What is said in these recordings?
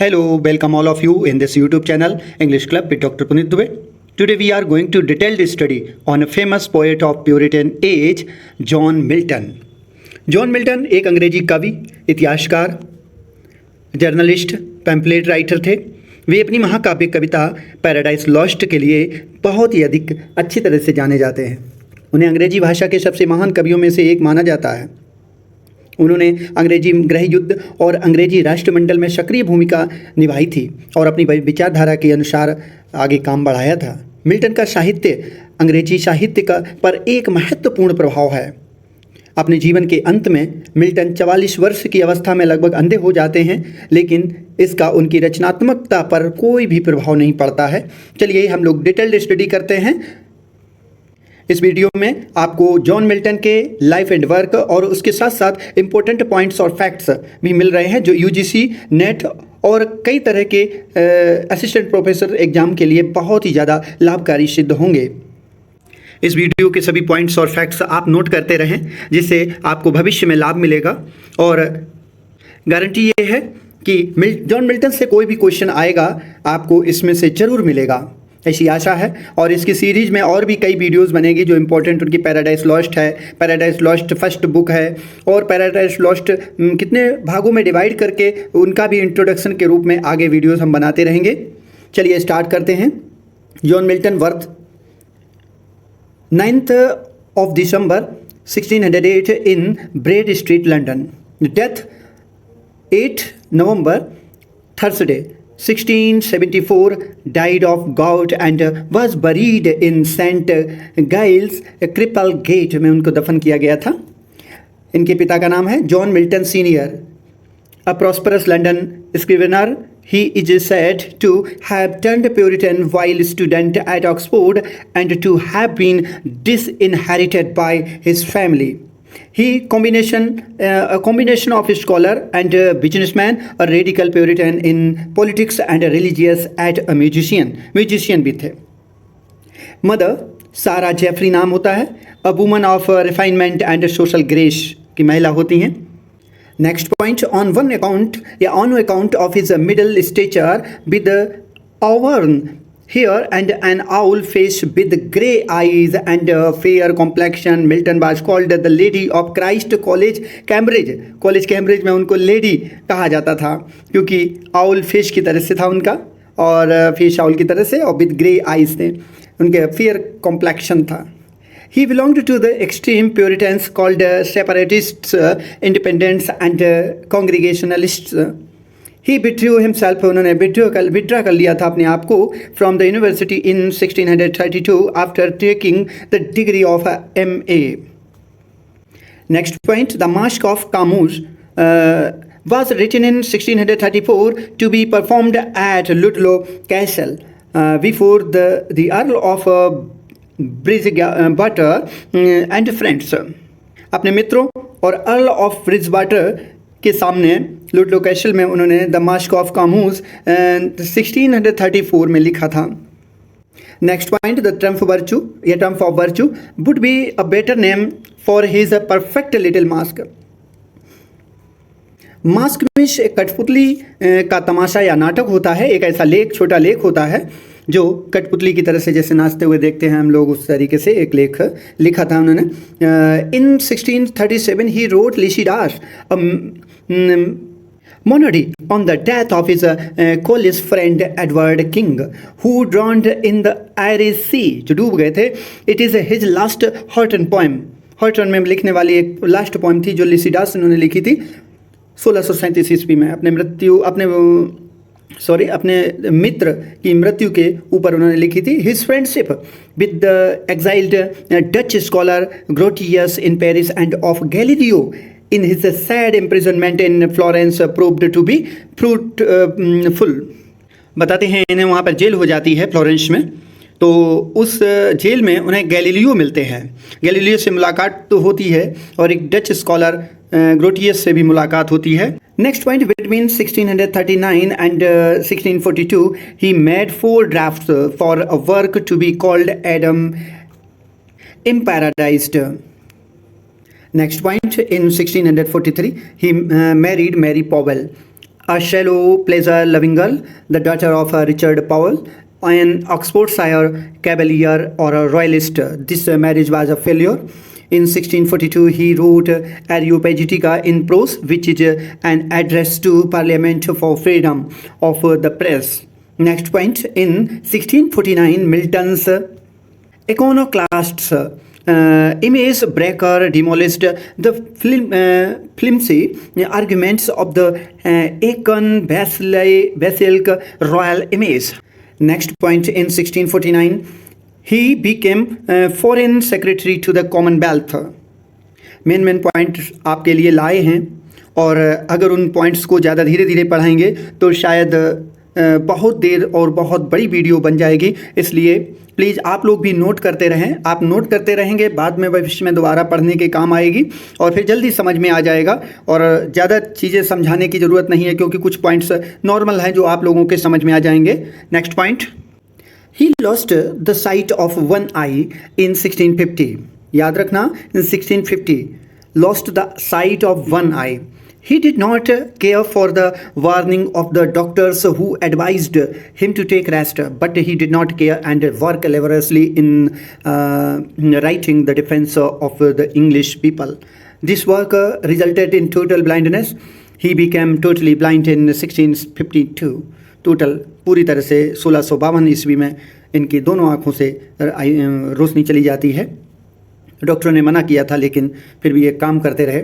Hello, welcome all of you in this YouTube channel, English Club with Dr. Puneet Dubey. Today we are going to detailed study on a famous poet of Puritan age, John Milton. John Milton एक अंग्रेजी कवि, इतिहासकार, journalist, pamphlet writer थे। वे अपनी महाकाव्य कविता paradise Lost के लिए बहुत ही अधिक अच्छी तरह से जाने जाते हैं। उन्हें अंग्रेजी भाषा के सबसे महान कवियों में से एक माना जाता है। उन्होंने अंग्रेजी गृह युद्ध और अंग्रेजी राष्ट्रमंडल में सक्रिय भूमिका निभाई थी और अपनी विचारधारा के अनुसार आगे काम बढ़ाया था। मिल्टन का साहित्य अंग्रेजी साहित्य का पर एक महत्वपूर्ण प्रभाव है। अपने जीवन के अंत में मिल्टन 44 वर्ष की अवस्था में लगभग अंधे हो जाते हैं, लेकिन इसका उनकी रचनात्मकता पर कोई भी प्रभाव नहीं पड़ता है। चलिए हम लोग डिटेल्ड स्टडी करते हैं। इस वीडियो में आपको जॉन मिल्टन के लाइफ एंड वर्क और उसके साथ साथ इम्पोर्टेंट पॉइंट्स और फैक्ट्स भी मिल रहे हैं जो यूजीसी, नेट और कई तरह के असिस्टेंट प्रोफेसर एग्जाम के लिए बहुत ही ज़्यादा लाभकारी सिद्ध होंगे। इस वीडियो के सभी पॉइंट्स और फैक्ट्स आप नोट करते रहें, जिससे आपको भविष्य में लाभ मिलेगा। और गारंटी ये है कि जॉन मिल्टन से कोई भी क्वेश्चन आएगा आपको इसमें से ज़रूर मिलेगा, ऐसी आशा है। और इसकी सीरीज में और भी कई वीडियोस बनेगी जो इम्पोर्टेंट उनकी पैराडाइज लॉस्ट है। पैराडाइज लॉस्ट फर्स्ट बुक है और पैराडाइज लॉस्ट कितने भागों में डिवाइड करके उनका भी इंट्रोडक्शन के रूप में आगे वीडियोस हम बनाते रहेंगे। चलिए स्टार्ट करते हैं। John Milton birth 9th of December 1608 in Bread Street, London. Death 8 November, Thursday, 1674. Died of gout and was buried in St. Giles, Cripplegate में उनको दफन किया गया था। इनके पिता का नाम है John Milton senior, a prosperous London scrivener. He is said to have turned Puritan while student at Oxford and to have been disinherited by his family. He a combination of a scholar and a businessman, a radical Puritan in politics and a religious and a musician भी थे। Mother सारा Jeffrey नाम होता है, a woman of refinement and social grace की महिला होती हैं। Next point, on account of his middle stature with auburn hair and an owl face with grey eyes and fair complexion, Milton was called the Lady of Christ College, Cambridge. College Cambridge में उनको lady कहा जाता था क्योंकि owl face की तरह से था उनका, और फेस आउल की तरह से, और विद ग्रे आइज थे, उनके फेयर कॉम्प्लेक्शन था। He belonged to the extreme Puritans called separatists, independents and congregationalists. He withdrew himself, उन्होंने विड्रा कर लिया था अपने आप को from the university in 1632 after taking the degree of MA. Next point, the Masque of Camus was written in 1634 to be performed at Ludlow Castle before the Earl of Bridgewater and friends. अपने मित्रों और earl of Bridgewater के सामने Ludlow castle में उन्होंने the mask of Camus 1634 में लिखा था। Next point, the triumph virtue या triumph of virtue would be a better name for his perfect little mask. Mask में एक कठपुतली का तमाशा या नाटक होता है, एक ऐसा लेख, छोटा लेख होता है जो कठपुतली की तरह से जैसे नाचते हुए देखते हैं हम लोग, उस तरीके से एक लेख लिखा था उन्होंने। इन 1637 he wrote Lycidas monody on the death of his college friend Edward King, who drowned in the Irish Sea, जो डूब गए थे। It is his last Horton poem. Horton में लिखने वाली एक लास्ट पोएम थी जो लिसिडास उन्होंने लिखी थी 1637 ईस्वी में अपने मित्र की मृत्यु के ऊपर उन्होंने लिखी थी। His friendship with the exiled Dutch scholar Grotius in Paris and of Galileo in his sad imprisonment in Florence proved to be fruitful. बताते हैं इन्हें वहाँ पर जेल हो जाती है फ्लोरेंस में, तो उस जेल में उन्हें गैलीलियो मिलते हैं। गैलीलियो से मुलाकात तो होती है और एक डच स्कॉलर ग्रोटियस से भी मुलाकात होती है। Next point, between 1639 and 1642 he made 4 drafts for a work to be called Adam in Paradise. Next point, in 1643 he married Mary Powell, a shallow, pleasure-loving girl, the daughter of Richard Powell, an Oxfordshire cavalier or a royalist. This marriage was a failure. In 1642, he wrote Areopagitica in prose, which is an address to Parliament for freedom of the press. Next point, in 1649, Milton's Iconoclasts image breaker demolished the flimsy arguments of the Icon Basilic royal image. Next point, in 1649, he became foreign secretary to the Commonwealth. Main point आपके लिए लाए हैं, और अगर उन points को ज़्यादा धीरे धीरे पढ़ाएंगे तो शायद बहुत देर और बहुत बड़ी वीडियो बन जाएगी। इसलिए प्लीज़ आप लोग भी नोट करते रहें। आप नोट करते रहेंगे, बाद में भविष्य में दोबारा पढ़ने के काम आएगी और फिर जल्दी समझ में आ जाएगा, और ज़्यादा चीज़ें समझाने की ज़रूरत नहीं है क्योंकि कुछ पॉइंट्स नॉर्मल हैं जो आप लोगों के समझ में आ जाएंगे। Next point, he lost the sight of one eye in 1650. याद रखना, in 1650 lost the sight of one eye. He did not care for the warning of the doctors who advised him to take rest, but he did not care and work laboriously in writing the defense of the English people. This work resulted in total blindness. He became totally blind in 1652. Total पूरी तरह से 1652 ईस्वी में इनकी दोनों आँखों से रोशनी चली जाती है। डॉक्टरों ने मना किया था लेकिन फिर भी ये काम करते रहे।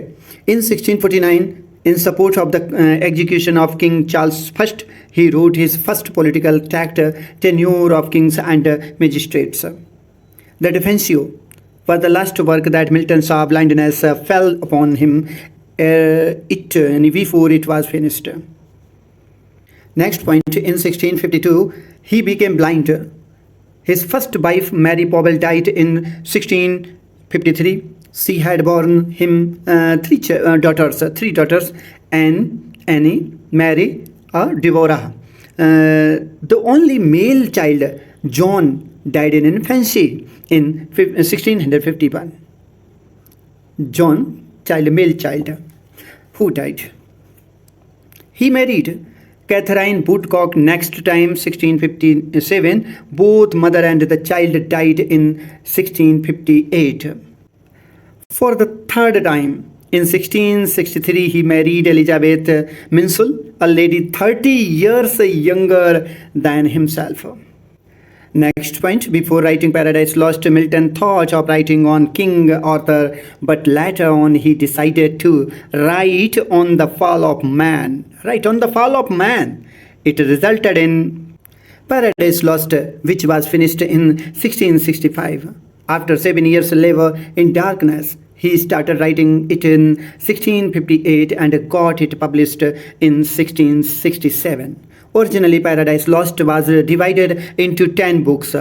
इन 1649, in support of the execution of King Charles I, he wrote his first political tract, Tenure of Kings and Magistrates. The Defensio was the last work that Milton saw blindness fell upon him before it was finished. Next point, in 1652, he became blind. His first wife, Mary Powell, died in 1653. She had borne him three daughters, Annie, Mary, Deborah. The only male child, John, died in infancy in 1651. John, male child, who died. He married Catherine Woodcock next time, 1657. Both mother and the child died in 1658. For the third time, in 1663, he married Elizabeth Minshull, a lady 30 years younger than himself. Next point, before writing Paradise Lost, Milton thought of writing on King Arthur, but later on he decided to write on the fall of man. Write on the fall of man. It resulted in Paradise Lost, which was finished in 1665. After 7 years labor in darkness, he started writing it in 1658 and got it published in 1667. Originally, Paradise Lost was divided into 10 books.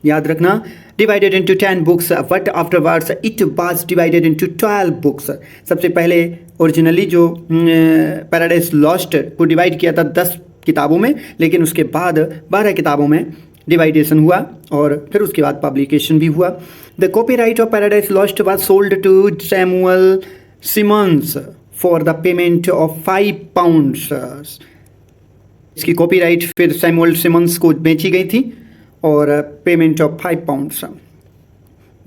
याद रखना, divided into 10 books, but afterwards it was divided into 12 books. सबसे पहले originally जो Paradise Lost को divide किया था 10 किताबों में, लेकिन उसके बाद 12 किताबों में डिवाइडेशन हुआ और फिर उसके बाद पब्लिकेशन भी हुआ. The copyright of Paradise Lost was sold to Samuel Simmons for the payment of £5. इसकी कॉपीराइट फिर सैमुअल सिमंस को बेची गई थी और payment of £5.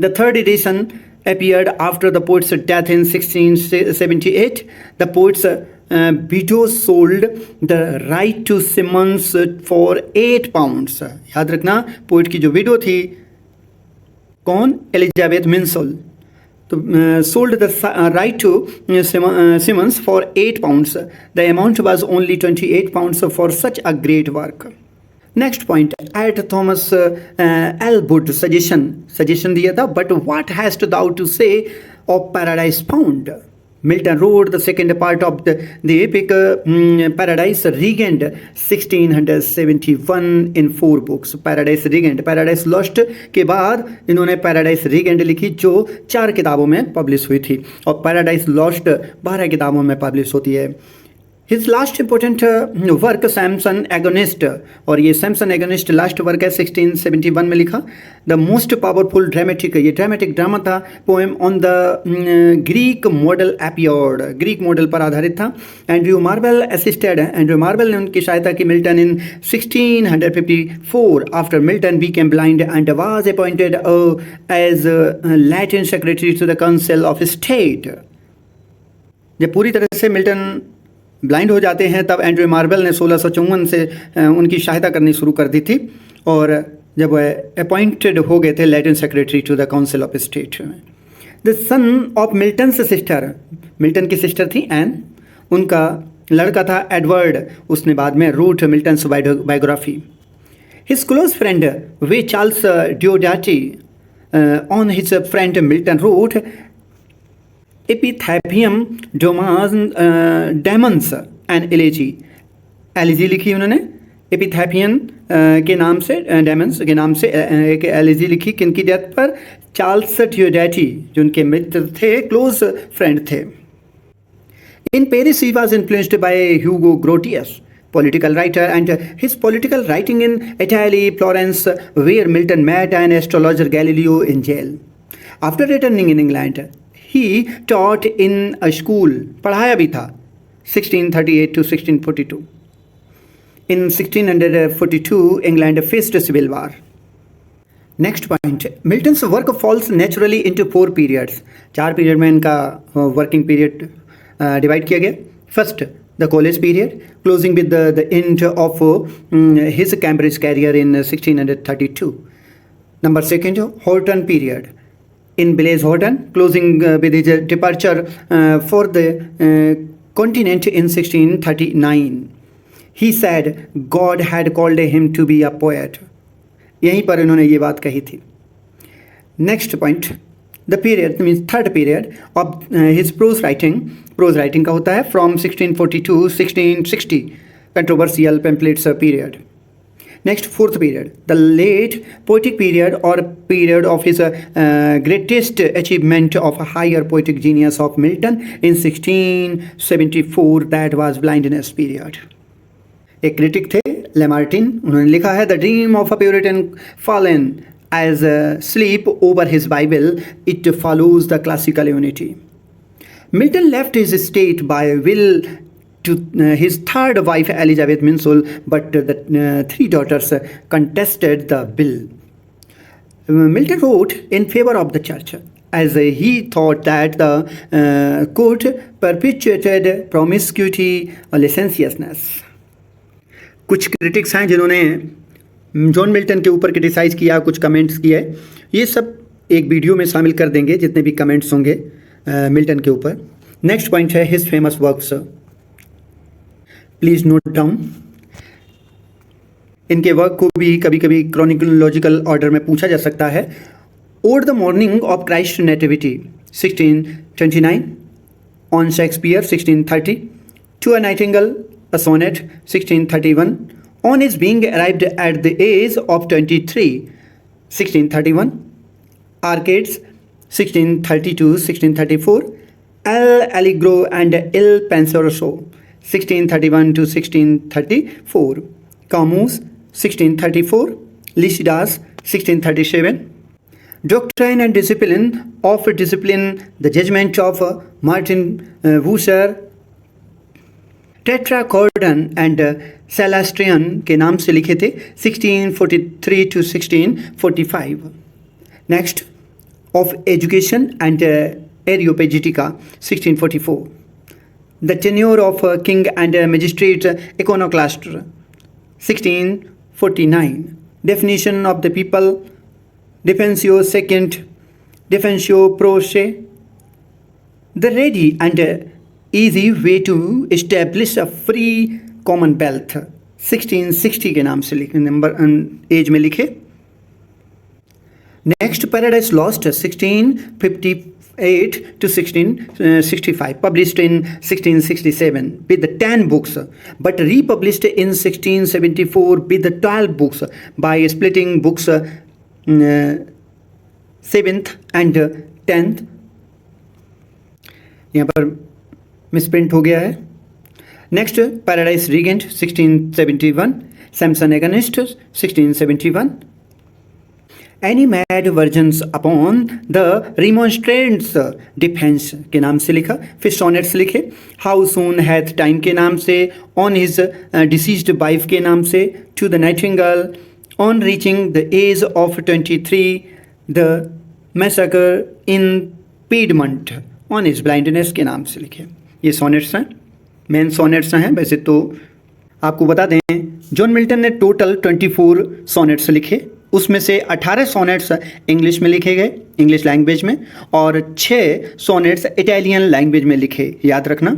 The third edition appeared after the poet's death in 1678. The poet's widow sold the right to Simmons for £8. याद रखना, poet की जो विडो थी, कौन? एलिजाबेथ मिंसल, तो sold the right to Simmons for £8. The amount was only £28 for such a great work. Next point, at Thomas Ellwood suggestion दिया था, but what has to thou to say of Paradise Found. Milton wrote the second part of the epic Paradise Regained 1671 in 4 books. Paradise Regained, Paradise Lost के बाद इन्होंने paradise regained लिखी जो 4 किताबों में publish हुई थी, और पैराडाइज लॉस्ट 12 किताबों में पब्लिश होती है. His last important work Samson agonist, और ये सैमसन एगोनिस्ट लास्ट वर्क है 1671 में लिखा। द मोस्ट पावरफुल ड्रामेटिक, ये ड्रामेटिक ड्रामा था, poem on the Greek model एपियोड, ग्रीक मॉडल पर आधारित था। Andrew Marvell assisted, Andrew Marvell ने उनकी सहायता की Milton in 1654 after Milton became blind and was appointed as Latin secretary to the council of state. जब पूरी तरह से मिल्टन ब्लाइंड हो जाते हैं तब एंड्रयू मार्वेल ने 1654 से उनकी सहायता करनी शुरू कर दी थी, और जब वह अपॉइंटेड हो गए थे Latin secretary to the council of state. The son of Milton's sister, Milton की सिस्टर थी एन, उनका लड़का था एडवर्ड, उसने बाद में wrote Milton's biography. His close friend वे Charles Diodati on his friend Milton wrote Epitaphium Damonis and elegy, elegy लिखी उन्होंने एपिथैपियन के नाम से, डेमन्स के नाम से एक एलिजी लिखी, किनकी डेथ पर, चार्ल्स डियोडाटी जो उनके मित्र थे, क्लोज फ्रेंड थे। In Paris he was influenced by Hugo Grotius, political writer, and his political writing in Italy, Florence, where Milton met an astrologer Galileo in jail. After returning in England, he taught in a school, पढ़ाया भी था 1638 to 1642. In 1642, England faced a civil war. Next point, Milton's work falls naturally into 4 periods. 4 period में इनका working period divide किया गया। First, the college period, closing with the end of his Cambridge career in 1632. Number second, Horton period in Blaise Horton, closing with his departure for the continent in 1639. He said God had called him to be a poet. यहीं पर इन्होंने ये बात कही थी। Next point, the period means third period of his prose writing. Prose writing का होता है from 1642 1660, controversial pamphlets period. Next, fourth period, the late poetic period or period of his greatest achievement of higher poetic genius of Milton in 1674, that was blindness period. एक critic थे लेमार्टिन, उन्होंने लिखा है the dream of a Puritan fallen as sleep over his Bible, it follows the classical unity. Milton left his estate by will to his third wife Elizabeth Minshull, but the 3 daughters contested the bill. Milton wrote in favor of the church, as he thought that the court perpetuated promiscuity or licentiousness. कुछ critics हैं जिन्होंने John Milton के ऊपर criticise किया, कुछ comments किए, ये सब एक वीडियो में शामिल कर देंगे जितने भी कमेंट्स होंगे मिल्टन के ऊपर। नेक्स्ट पॉइंट है his famous works, please note down. इनके वर्क को भी कभी कभी क्रॉनिकोलॉजिकल ऑर्डर में पूछा जा सकता है। Ode the morning of Christ nativity 1629, on Shakespeare 1630, to a nightingale a sonnet 1631, on his being arrived at the age of 23, 1631, Arcades 1632-1634, El Allegro and Il Penseroso 1631 to 1634, Camus 1634, Lycidas 1637, Doctrine and Discipline of Discipline, the Judgment of Martin Bucer, Tetrachordon and Colasterion के नाम से लिखे थे 1643 to 1645। Next, of education and Areopagitica 1644, the tenure of king and magistrate Eikonoklastes 1649, definition of the people Defensio second, Defensio prose, the ready and easy way to establish a free commonwealth 1660 के नाम से लिखे, number as में लिखे। Next, paradise lost 1658 to 1665, published in 1667 with 10 books, but republished in 1674 with 12 books by splitting books 7th and 10th। यहाँ पर misprint हो गया है। Next Paradise Regained 1671, Samson Agonistes 1671, Animadversions upon the Remonstrant's defence के नाम से लिखा। फिर सोनेट्स लिखे हाउ सून हैथ टाइम के नाम से, ऑन हिज डिसीज्ड वाइफ के नाम से, to the nightingale, on reaching the age of 23, the massacre in Piedmont, on his blindness के नाम से लिखे। ये सोनेट्स हैं, मेन सोनेट्स हैं। वैसे तो आपको बता दें जॉन मिल्टन ने टोटल 24 सोनेट्स लिखे, उसमें से 18 सोनेट्स इंग्लिश में लिखे गए, इंग्लिश लैंग्वेज में, और 6 सोनेट्स इटालियन लैंग्वेज में लिखे, याद रखना।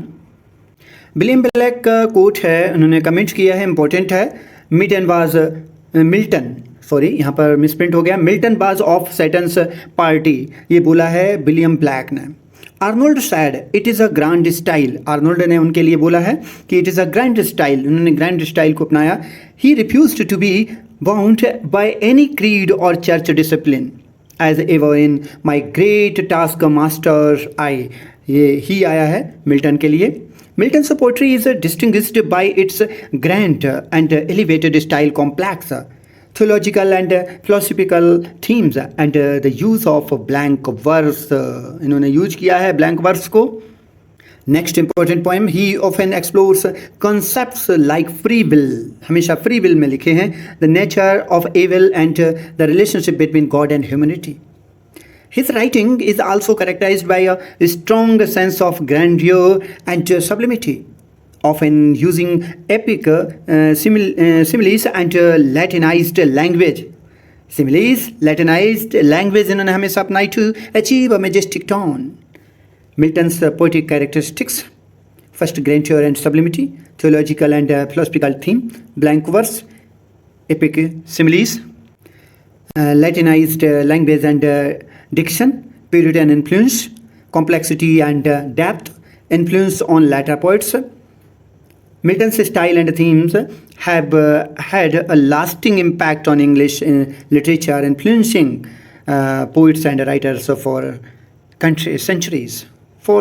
विलियम ब्लैक का कोट है, उन्होंने कमेंट किया है, इंपॉर्टेंट है। यहाँ पर मिसप्रिंट हो गया, Milton was of Satan's party, ये बोला है विलियम ब्लैक ने। Arnold said it is a grand style, Arnold ने उनके लिए बोला है कि it is a grand style, उन्होंने ग्रैंड स्टाइल को अपनाया। He refused to be bound by any creed or church discipline as ever in my great task master I, ये ही आया है मिल्टन के लिए। Milton's poetry is distinguished by its grand and elevated style, complex theological and philosophical themes and the use of blank verse, इन्होंने use किया है blank verse को। Next important poem, he often explores concepts like free will, हमेशा free will में लिखे हैं, the nature of evil and the relationship between God and humanity. His writing is also characterized by a strong sense of grandeur and sublimity, often using epic similes and Latinized language. Similes, Latinized language इन्होंने हमेशा अपनाई to achieve a majestic tone. Milton's poetic characteristics: first, grandeur and sublimity, theological and philosophical theme, blank verse, epic similes, Latinized language and diction, Puritan influence, complexity and depth, influence on later poets. Milton's style and themes have had a lasting impact on English literature, influencing poets and writers for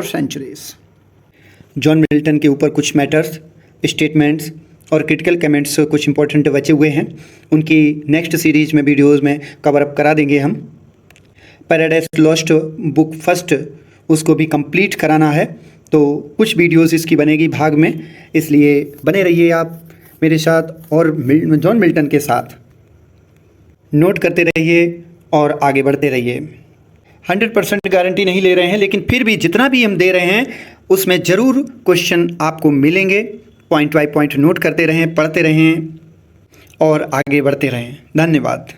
centuries. John Milton के ऊपर कुछ matters, statements और critical comments कुछ important बचे हुए हैं, उनकी next series में वीडियोस में कवर अप करा देंगे हम। पैराडाइज लॉस्ट बुक फर्स्ट, उसको भी कंप्लीट कराना है, तो कुछ वीडियोस इसकी बनेगी भाग में, इसलिए बने रहिए आप मेरे साथ और जॉन मिल्टन के साथ। नोट करते रहिए और आगे बढ़ते रहिए। 100% गारंटी नहीं ले रहे हैं, लेकिन फिर भी जितना भी हम दे रहे हैं उसमें ज़रूर क्वेश्चन आपको मिलेंगे। पॉइंट बाय पॉइंट नोट करते रहें, पढ़ते रहें और आगे बढ़ते रहें। धन्यवाद।